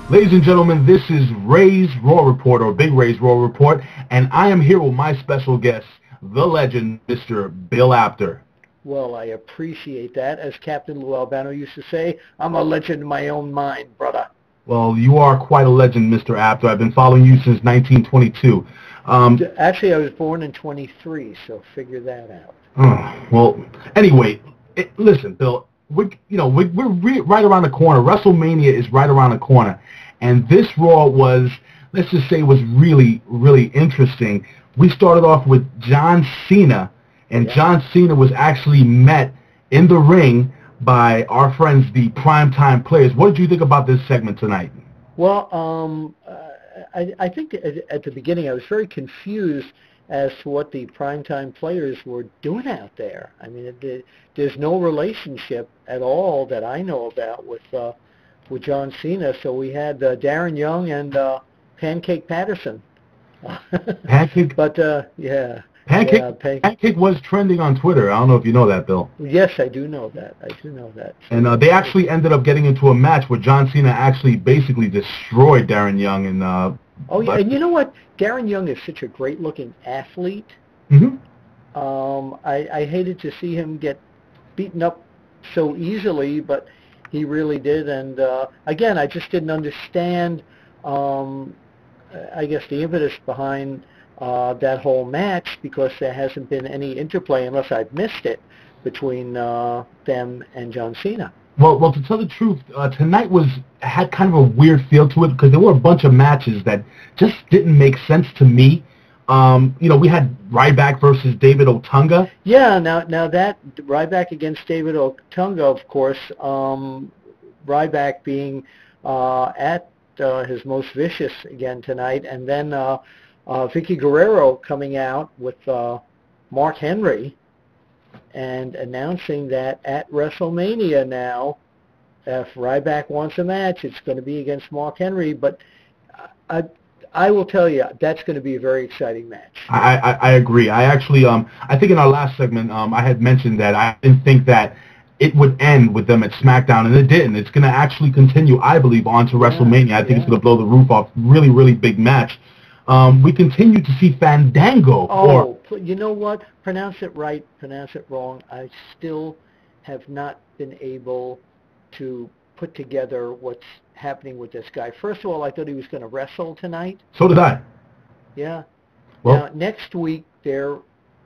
Ladies and gentlemen, this is Ray's Raw Report, or Big Ray's Raw Report, and I am here with my special guest, the legend, Mr. Bill Apter. Well, I appreciate that. As Captain Lou Albano used to say, I'm a legend in my own mind, brother. Well, you are quite a legend, Mr. Apter. I've been following you since 1922. Actually, I was born in 23, so figure that out. Well, anyway, listen, Bill, we're right around the corner. WrestleMania is right around the corner. And this Raw was, let's just say, was really, really interesting. We started off with John Cena, and John Cena was actually met in the ring by our friends, the Primetime Players. What did you think about this segment tonight? Well, I think at the beginning I was very confused as to what the Primetime Players were doing out there. I mean, there's no relationship at all that I know about with John Cena. So we had Darren Young and Pancake Patterson. Pancake? But, yeah. Pancake was trending on Twitter. I don't know if you know that, Bill. Yes, I do know that. And they actually ended up getting into a match where John Cena actually basically destroyed Darren Young. And oh, yeah, and you know what? Darren Young is such a great-looking athlete. Mm-hmm. I hated to see him get beaten up so easily, but he really did. And, again, I just didn't understand, I guess, the impetus behind that whole match, because there hasn't been any interplay, unless I've missed it, between them and John Cena. Well, to tell the truth, tonight had kind of a weird feel to it, because there were a bunch of matches that just didn't make sense to me. We had Ryback versus David Otunga. Yeah, now that Ryback against David Otunga, of course, Ryback being at his most vicious again tonight, and then Vicky Guerrero coming out with Mark Henry and announcing that at WrestleMania now, if Ryback wants a match, it's going to be against Mark Henry. But I will tell you, that's going to be a very exciting match. I agree. I actually, I think in our last segment, I had mentioned that I didn't think that it would end with them at SmackDown, and it didn't. It's going to actually continue, I believe, on to WrestleMania. I think it's going to blow the roof off. Really, really big match. We continue to see Fandango. Oh, you know what? Pronounce it right, pronounce it wrong. I still have not been able to put together what's happening with this guy. First of all, I thought he was going to wrestle tonight. So did I. Yeah. Well, now, next week, they're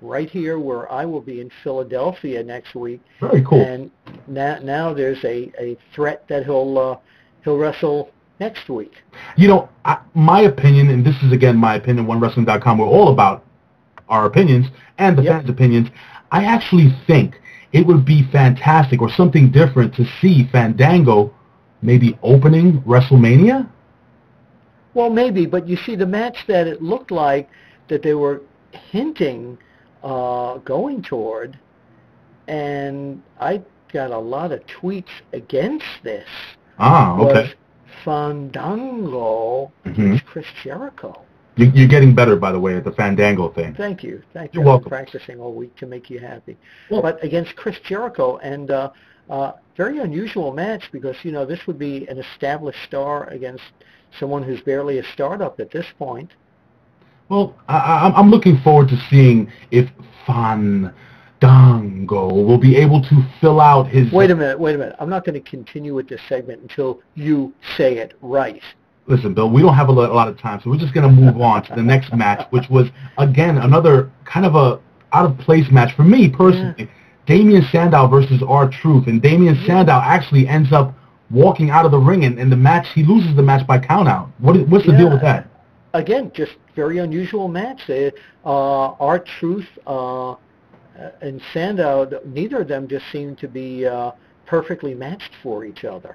right here where I will be in Philadelphia next week. Very cool. And now there's a threat that he'll wrestle next week. My opinion, and this is again my opinion, OneWrestling.com, we're all about our opinions and the fans' opinions. I actually think it would be fantastic or something different to see Fandango maybe opening WrestleMania. Well, maybe, but you see, the match that it looked like that they were hinting going toward, and I got a lot of tweets against this. Okay. Fandango against Chris Jericho. You're getting better, by the way, at the Fandango thing. Thank you. You're welcome. I've been practicing all week to make you happy. Well, but against Chris Jericho, and very unusual match, because this would be an established star against someone who's barely a startup at this point. Well, I'm looking forward to seeing if Fandango will be able to fill out his... Wait a minute. I'm not going to continue with this segment until you say it right. Listen, Bill, we don't have a lot of time, so we're just going to move on to the next match, which was, again, another kind of a out-of-place match for me, personally. Yeah. Damien Sandow versus R-Truth, and Damien Sandow actually ends up walking out of the ring, and the match, he loses the match by countout. What's the deal with that? Again, just very unusual match. R-Truth and Sandow, neither of them just seemed to be perfectly matched for each other.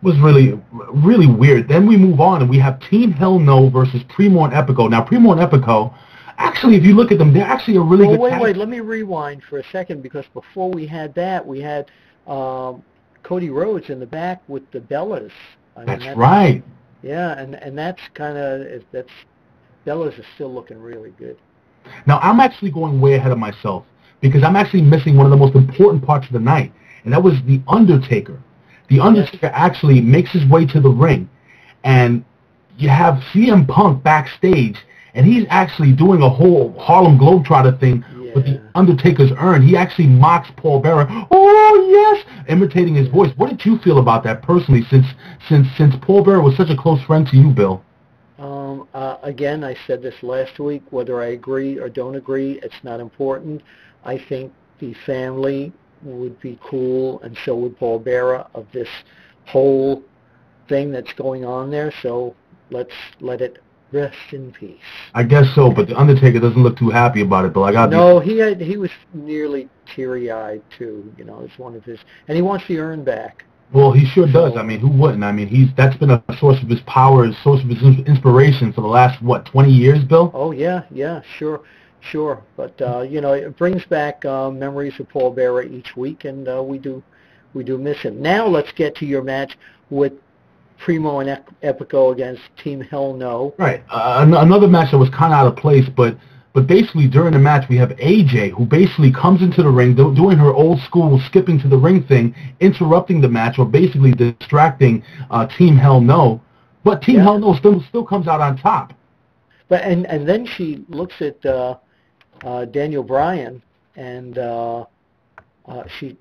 It was really, really weird. Then we move on, and we have Team Hell No versus Primo and Epico. Now, Primo and Epico, actually, if you look at them, they're actually a really good tag. Wait, let me rewind for a second, because before we had that, we had Cody Rhodes in the back with the Bellas. That's right. Yeah, and that's Bellas is still looking really good. Now, I'm actually going way ahead of myself, because I'm actually missing one of the most important parts of the night, and that was The Undertaker. The Undertaker actually makes his way to the ring, and you have CM Punk backstage, and he's actually doing a whole Harlem Globetrotter thing with the Undertaker's urn. He actually mocks Paul Bearer. Oh yes, imitating his voice. What did you feel about that personally? Since Paul Bearer was such a close friend to you, Bill. Again, I said this last week. Whether I agree or don't agree, it's not important. I think the family would be cool, and so would Paul Bearer, of this whole thing that's going on there. So let's let it rest in peace. I guess so, but the Undertaker doesn't look too happy about it, Bill. He was nearly teary-eyed too. You know, it's one of his, and he wants the urn back. Well, he sure does. I mean, who wouldn't? I mean, that's been a source of his power, a source of his inspiration for the last, 20 years, Bill? Oh, yeah, sure. But, it brings back memories of Paul Bearer each week, and we do miss him. Now let's get to your match with Primo and Epico against Team Hell No. Right. Another match that was kind of out of place, but basically during the match we have AJ, who basically comes into the ring doing her old school skipping to the ring thing, interrupting the match, or basically distracting Team Hell No. But Team Hell No still comes out on top. But and then she looks at Daniel Bryan, and she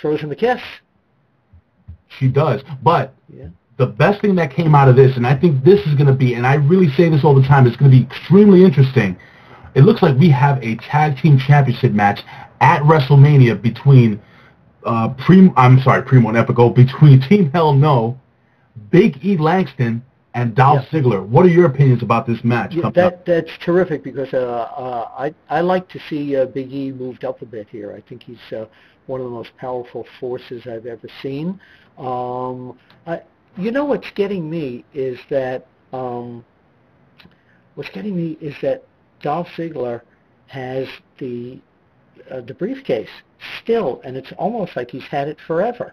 throws him a kiss. She does. But the best thing that came out of this, and I think this is going to be, and I really say this all the time, it's going to be extremely interesting. It looks like we have a tag team championship match at WrestleMania between Primo and Epico, between Team Hell No, Big E Langston, and Dolph Ziggler. What are your opinions about this match? That's terrific, because I like to see Big E moved up a bit here. I think he's one of the most powerful forces I've ever seen. What's getting me is that Dolph Ziggler has the briefcase still, and it's almost like he's had it forever.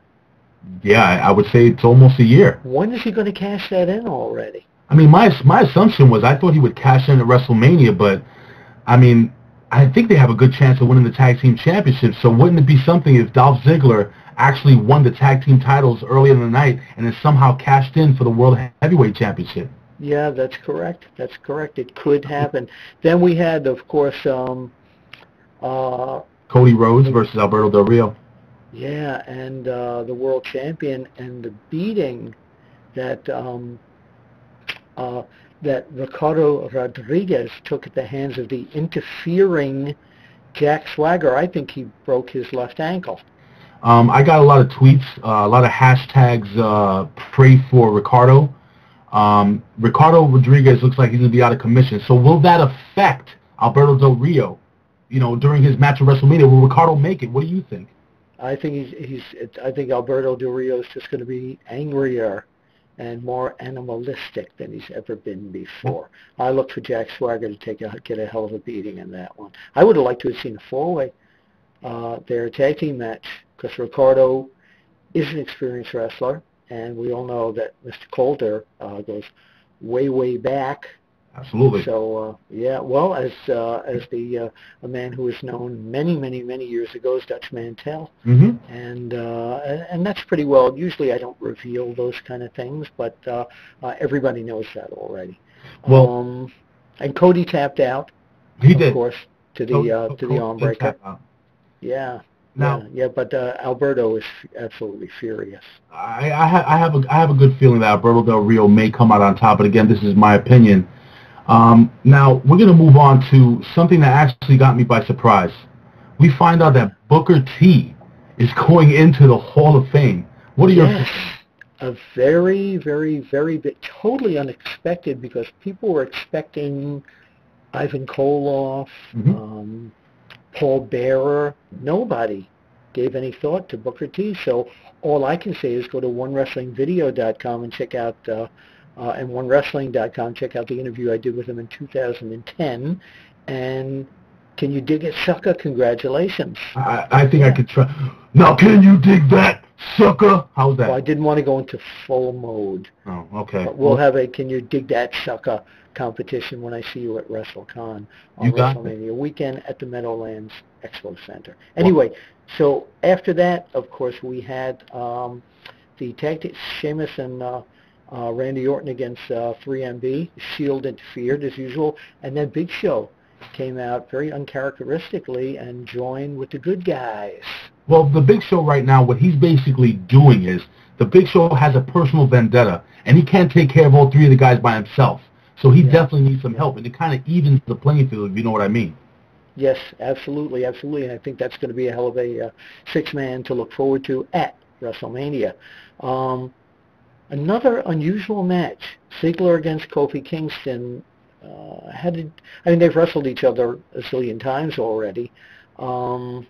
Yeah, I would say it's almost a year. When is he going to cash that in already? I mean, my assumption was I thought he would cash in at WrestleMania, but I mean, I think they have a good chance of winning the tag team championship. So wouldn't it be something if Dolph Ziggler actually won the tag team titles earlier in the night and then somehow cashed in for the World Heavyweight Championship? Yeah, that's correct. It could happen. Then we had, of course, Cody Rhodes versus Alberto Del Rio. Yeah, and the world champion, and the beating that that Ricardo Rodriguez took at the hands of the interfering Jack Swagger. I think he broke his left ankle. I got a lot of tweets, a lot of hashtags, pray for Ricardo. Ricardo Rodriguez looks like he's going to be out of commission. So will that affect Alberto Del Rio, during his match at WrestleMania? Will Ricardo make it? What do you think? I think I think Alberto Del Rio is just going to be angrier and more animalistic than he's ever been before. I look for Jack Swagger to get a hell of a beating in that one. I would have liked to have seen a four-way, their tag team match, because Ricardo is an experienced wrestler, and we all know that Mr. Calder goes way, way back. Absolutely. So, well, as a man who was known many, many, many years ago as Dutch Mantel. Mm-hmm. And that's pretty well. Usually I don't reveal those kind of things, but everybody knows that already. Well, and Cody tapped out. He did. Of course, to the arm breaker. Yeah. Now, but Alberto is absolutely furious. I have a good feeling that Alberto Del Rio may come out on top, but again, this is my opinion. Now, we're going to move on to something that actually got me by surprise. We find out that Booker T is going into the Hall of Fame. What are your opinions? A very, very, very big, totally unexpected, because people were expecting Ivan Koloff, Paul Bearer. Nobody gave any thought to Booker T. So all I can say is go to OneWrestlingVideo.com and check out and OneWrestling.com, check out the interview I did with him in 2010. And can you dig it, sucker? Congratulations. I think I could try. Now, can you dig that, sucker? How's that? Well, I didn't want to go into full mode. Oh, okay. But we'll have a Can You Dig That, Sucker competition when I see you at WrestleCon on WrestleMania weekend at the Meadowlands Expo Center. Anyway, so after that, of course, we had the tag team, Sheamus and Randy Orton against 3MB. Shield interfered as usual, and then Big Show came out very uncharacteristically and joined with the good guys. Well, the Big Show right now, what he's basically doing is the Big Show has a personal vendetta, and he can't take care of all three of the guys by himself. So he definitely needs some help, and it kind of evens the playing field, if you know what I mean. Yes, absolutely, absolutely. And I think that's going to be a hell of a six-man to look forward to at WrestleMania. Another unusual match, Ziggler against Kofi Kingston. They've wrestled each other a zillion times already. I'm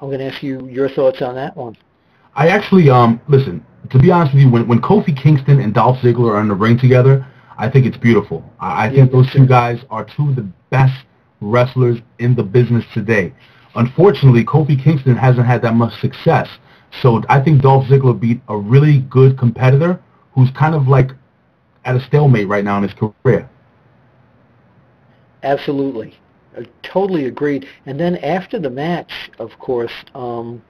going to ask you your thoughts on that one. I actually, listen, to be honest with you, when Kofi Kingston and Dolph Ziggler are in the ring together, I think it's beautiful. I think those two guys are two of the best wrestlers in the business today. Unfortunately, Kofi Kingston hasn't had that much success. So I think Dolph Ziggler beat a really good competitor who's kind of like at a stalemate right now in his career. Absolutely. I totally agreed. And then after the match, of course, AJ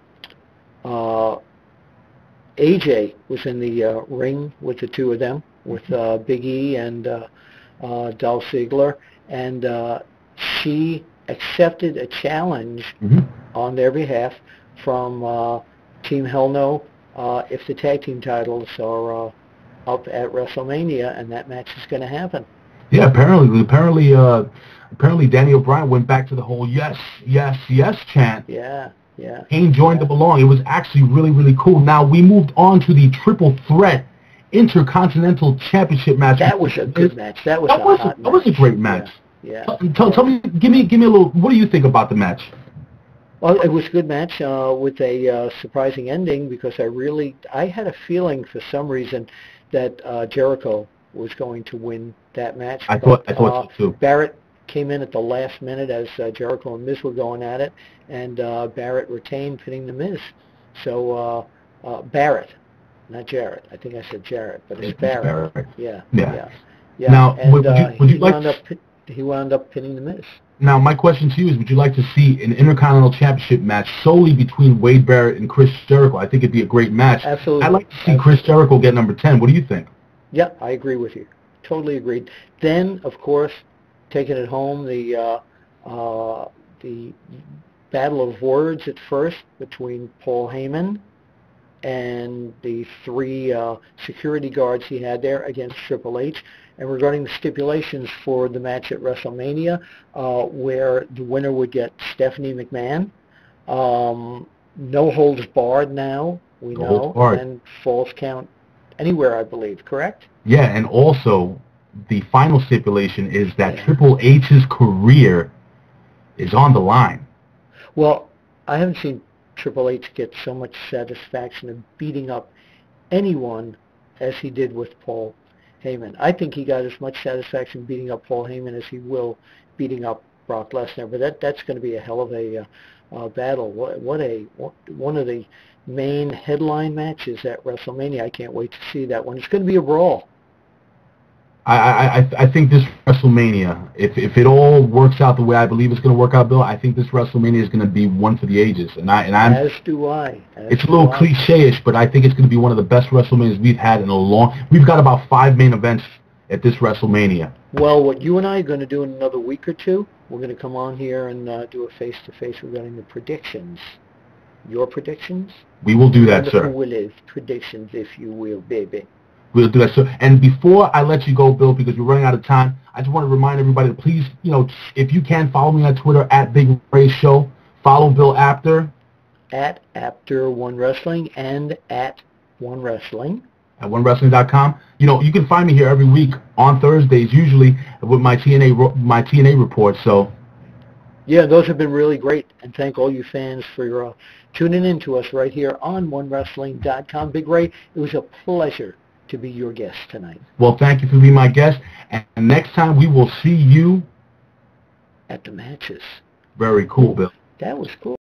was in the ring with the two of them, with Big E and Dolph Ziggler, and she accepted a challenge on their behalf from Team Hell No if the tag team titles are up at WrestleMania, and that match is going to happen. Yeah, apparently Danny O'Brien went back to the whole yes, yes, yes chant. Yeah. Kane joined them along. It was actually really, really cool. Now, we moved on to the triple threat Intercontinental Championship match. That was a good match. That was a great match. Yeah. Tell me, give me a little, what do you think about the match? Well, it was a good match with a surprising ending, because I had a feeling for some reason that Jericho was going to win that match. I thought so too. Barrett came in at the last minute as Jericho and Miz were going at it, and Barrett retained, pinning the Miz. So Barrett, not Jarrett. I think I said Jarrett, but it's Barrett. Yeah. Now, and he wound up pinning the Miz. Now, my question to you is, would you like to see an Intercontinental Championship match solely between Wade Barrett and Chris Jericho? I think it'd be a great match. Absolutely. I'd like to see Chris Jericho get number 10. What do you think? Yeah, I agree with you. Totally agreed. Then, of course, taking it home, the battle of words at first between Paul Heyman and the three security guards he had there against Triple H. And regarding the stipulations for the match at WrestleMania, where the winner would get Stephanie McMahon, no holds barred now, we know, and false count anywhere, I believe, correct? Yeah, and also the final stipulation is that Triple H's career is on the line. Well, I haven't seen Triple H get so much satisfaction in beating up anyone as he did with Paul Heyman. I think he got as much satisfaction beating up Paul Heyman as he will beating up Brock Lesnar. But that's going to be a hell of a battle. One of the main headline matches at WrestleMania. I can't wait to see that one. It's going to be a brawl. I think this WrestleMania, if it all works out the way I believe it's going to work out, Bill, I think this WrestleMania is going to be one for the ages. As do I. It's a little cliche-ish, but I think it's going to be one of the best WrestleManias we've had in a long. We've got about 5 main events at this WrestleMania. Well, what you and I are going to do in another week or two, we're going to come on here and do a face-to-face regarding the predictions. Your predictions? We will do that, sir. Willie's predictions, if you will, baby. We'll do that. So, and before I let you go, Bill, because we're running out of time, I just want to remind everybody to please, if you can, follow me on Twitter at Big Ray Show. Follow Bill Apter. At Apter One Wrestling and at One Wrestling. At OneWrestling.com. You can find me here every week on Thursdays, usually with my TNA report. So. Yeah, those have been really great, and thank all you fans for tuning in to us right here on OneWrestling.com. Big Ray, it was a pleasure to be your guest tonight. Well, thank you for being my guest, and next time we will see you at the matches. Very cool, Bill. That was cool.